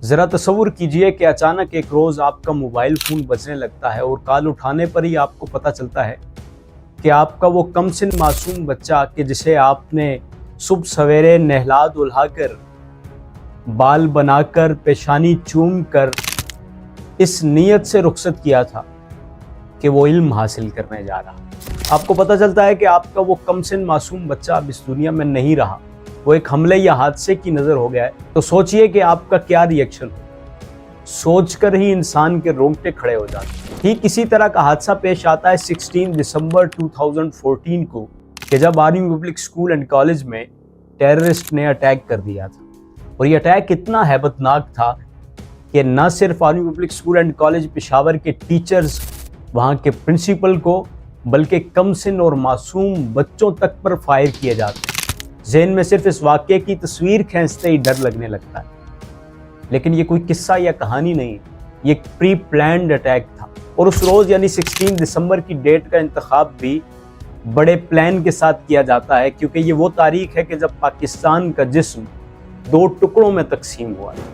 ذرا تصور کیجئے کہ اچانک ایک روز آپ کا موبائل فون بجنے لگتا ہے اور کال اٹھانے پر ہی آپ کو پتہ چلتا ہے کہ آپ کا وہ کم سن معصوم بچہ کہ جسے آپ نے صبح سویرے نہلا دھلا کر بال بنا کر پیشانی چوم کر اس نیت سے رخصت کیا تھا کہ وہ علم حاصل کرنے جا رہا، آپ کو پتہ چلتا ہے کہ آپ کا وہ کم سن معصوم بچہ اب اس دنیا میں نہیں رہا، وہ ایک حملے یا حادثے کی نظر ہو گیا ہے، تو سوچئے کہ آپ کا کیا ری ایکشن ہو۔ سوچ کر ہی انسان کے رونگٹے کھڑے ہو جاتے ہیں۔ ٹھیک اسی طرح کا حادثہ پیش آتا ہے 16 دسمبر 2014 کو کہ جب army public school and college میں ٹیررسٹ نے اٹیک کر دیا تھا، اور یہ اٹیک اتنا ہیبت ناک تھا کہ نہ صرف army public school and college Peshawar کے ٹیچرز، وہاں کے پرنسپل کو، بلکہ کم سن اور معصوم بچوں تک پر فائر کیے جاتے ہیں۔ ذہن میں صرف اس واقعے کی تصویر کھینچتے ہی ڈر لگنے لگتا ہے، لیکن یہ کوئی قصہ یا کہانی نہیں، یہ ایک پری پلانڈ اٹیک تھا، اور اس روز یعنی 16 دسمبر کی ڈیٹ کا انتخاب بھی بڑے پلان کے ساتھ کیا جاتا ہے، کیونکہ یہ وہ تاریخ ہے کہ جب پاکستان کا جسم 2 ٹکڑوں میں تقسیم ہوا ہے۔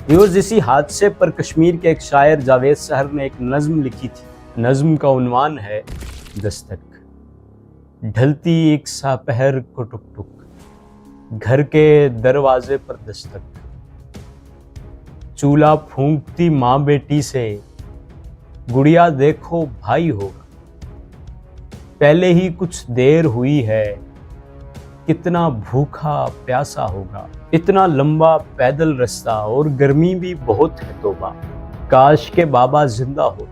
ویورز، اسی حادثے پر کشمیر کے ایک شاعر جاوید سحر نے ایک نظم لکھی تھی۔ نظم کا عنوان ہے دستک۔ ڈھلتی ایک سا پہر کو ٹک ٹک، گھر کے دروازے پر دستک، چولہا پھونکتی ماں بیٹی سے، گڑیا دیکھو بھائی ہوگا، پہلے ہی کچھ دیر ہوئی ہے، کتنا بھوکا پیاسا ہوگا، اتنا لمبا پیدل رستہ اور گرمی بھی بہت ہے توبہ، کاش کے بابا زندہ ہو،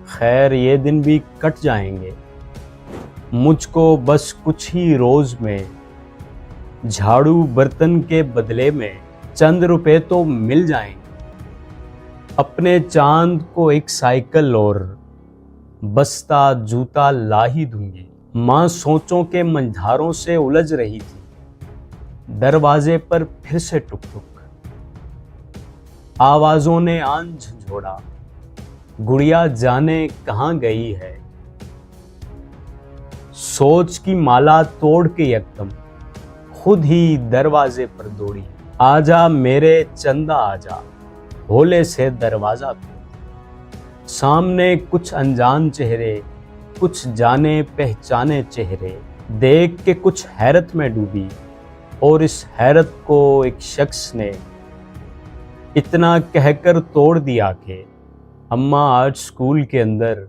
خیر یہ دن بھی کٹ جائیں گے، مجھ کو بس کچھ ہی روز میں جھاڑو برتن کے بدلے میں چند روپے تو مل جائیں گے، اپنے چاند کو ایک سائیکل اور بستہ جوتا لا ہی دوں گی، ماں سوچوں کے منجھاروں سے الجھ رہی تھی، دروازے پر پھر سے ٹک ٹک، آوازوں نے آن جھنجھوڑا، گڑیا جانے کہاں گئی ہے، سوچ کی مالا توڑ کے یکدم خود ہی دروازے پر دوڑی، آجا میرے چندہ آجا، ہولے سے دروازہ کھول، سامنے کچھ انجان چہرے، کچھ جانے پہچانے چہرے، دیکھ کے کچھ حیرت میں ڈوبی، اور اس حیرت کو ایک شخص نے اتنا کہہ کر توڑ دیا کہ اماں آج اسکول کے اندر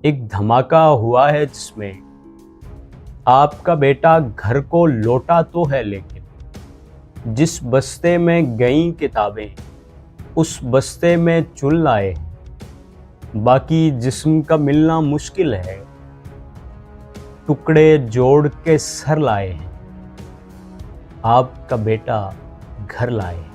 ایک دھماکہ ہوا ہے جس میں آپ کا بیٹا گھر کو لوٹا تو ہے، لیکن جس بستے میں گئیں کتابیں اس بستے میں چن لائے ہیں، باقی جسم کا ملنا مشکل ہے، ٹکڑے جوڑ کے سر لائے ہیں، آپ کا بیٹا گھر لائے ہیں۔